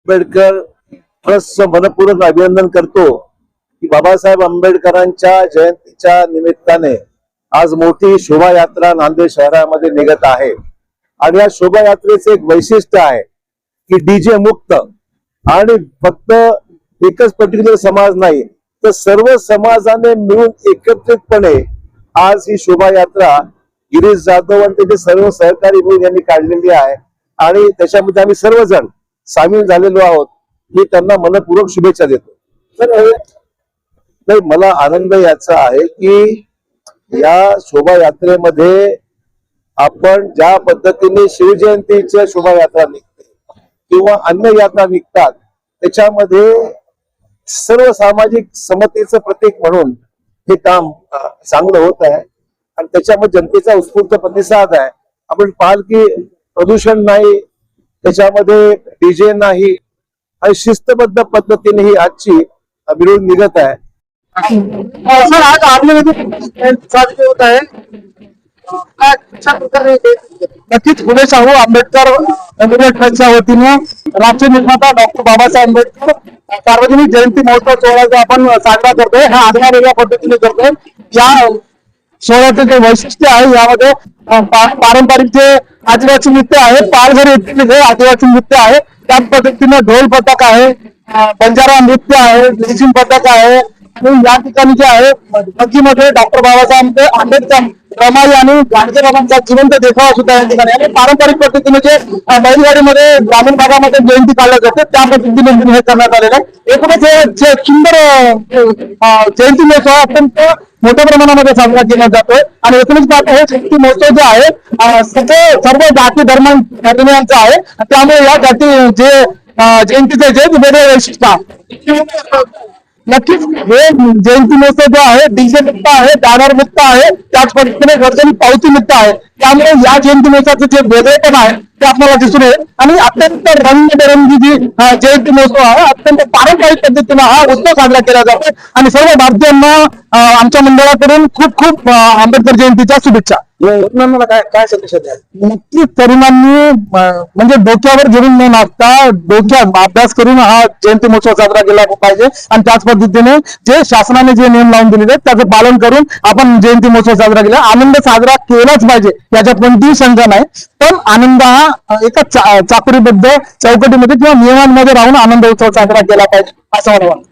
Ambedkar trust मनपूर्वक अभिनंदन करतो की बाबासाहेब आंबेडकरांच्या जयंतीच्या निमित्ताने आज मोठी शोभायात्रा नांदेड शहरामध्ये निघत आहे। आणि या शोभायात्रेचे एक वैशिष्ट्य आहे की डीजे मुक्त आणि फक्त एकच पर्टिक्युलर समाज नाही तर सर्व समाजाने मिळून एकत्रितपणे आज ही शोभायात्रा गिरीश जाधव आणि त्याचे सर्व सहकारी मिळून यांनी काढलेली आहे आणि त्याच्यामध्ये आम्ही सर्वजण सामील झालेलो आहोत। मी त्यांना मनपूर्वक शुभेच्छा देतो। तर मला आनंद याचा आहे की या शोभायात्रेमध्ये आपण ज्या पद्धतीने शिवजयंतीच्या शोभायात्रा निघते किंवा अन्य यात्रा निघतात त्याच्यामध्ये सर्व सामाजिक समतेचं प्रतीक म्हणून हे काम चांगलं होत आहे आणि त्याच्यामध्ये जनतेचा उत्स्फूर्त प्रतिसाद आहे। आपण पाहाल की प्रदूषण नाही, त्याच्यामध्ये डीजे नाही आणि शिस्तबद्ध पद्धतीने ही आजची मिरवणूक निघत आहे। सर, आज आपल्यामध्ये साजरी होत आहे, नक्कीच फुले शाहू आंबेडकर मेमोरियल ट्रस्टच्या वतीने राष्ट्रीय निर्माता डॉक्टर बाबासाहेब आंबेडकर सार्वजनिक जयंती महोत्सव सोहळा आपण साजरा करतोय। हा आगळ्या वेगळ्या पद्धतीने करतोय। या सोहळ्याचे जे वैशिष्ट्य आहे यामध्ये पारंपरिक जे आदिवासी नृत्य आहे, पालघर येथील जे आदिवासी नृत्य आहे त्याच पद्धतीने ढोल पथक आहे, बंजारा नृत्य आहे, लेझिम पथक आहे आणि या ठिकाणी जे आहे नदीमध्ये डॉक्टर बाबासाहेब आंबेडकर रमाई आणि गाडगे बाबांचा जिवंत देखावा सुद्धा या ठिकाणी आणि पारंपरिक पद्धतीने जे बैलगाडीमध्ये ग्रामीण भागामध्ये जयंती काढल्या जाते त्या पद्धतीने हे करण्यात आलेलं आहे। एकूणच हे सुंदर जयंती महोत्सव अत्यंत मोठ्या प्रमाणामध्ये साजरा केला जातोय आणि एकूणच हे जयंती महोत्सव जे आहे सर्व जाती धर्मांचा आहे। त्यामुळे या जाती जे जयंतीचे जे वेगळे वैशिष्ट्य नक्कीच हे जयंती महोत्सव जो आहे डीजे मुक्त आहे, बॅनर मुक्त आहे, त्याच पद्धतीने वर्गणी पावती मुक्त आहे। त्यामुळे या जयंती महोत्सवाचं जे वेगळेपण आहे ते आपल्याला दिसून येईल आणि अत्यंत रंगबेरंगी जी जयंती महोत्सव आहे अत्यंत पारंपरिक पद्धतीने हा उत्सव साजरा केला जातो आणि सर्व भारतीयांना आमच्या मंडळाकडून खूप खूप आंबेडकर जयंतीच्या शुभेच्छा। तरुणांना काय संदेश द्याल? नक्कीच तरुणांनी म्हणजे डोक्यावर घेऊन न नाचता डोक्यात अभ्यास करून हा जयंती महोत्सव साजरा केला पाहिजे आणि त्याच पद्धतीने जे शासनाने जे नियम लावून दिलेले आहेत त्याचं पालन करून आपण जयंती महोत्सव साजरा केला। आनंद साजरा केलाच पाहिजे याच्यात कोणतीही शंका नाही, पण आनंद हा एका चाकोरीबद्ध चौकटीमध्ये किंवा नियमांमध्ये राहून आनंद उत्सव साजरा केला पाहिजे असं मला वाटतं।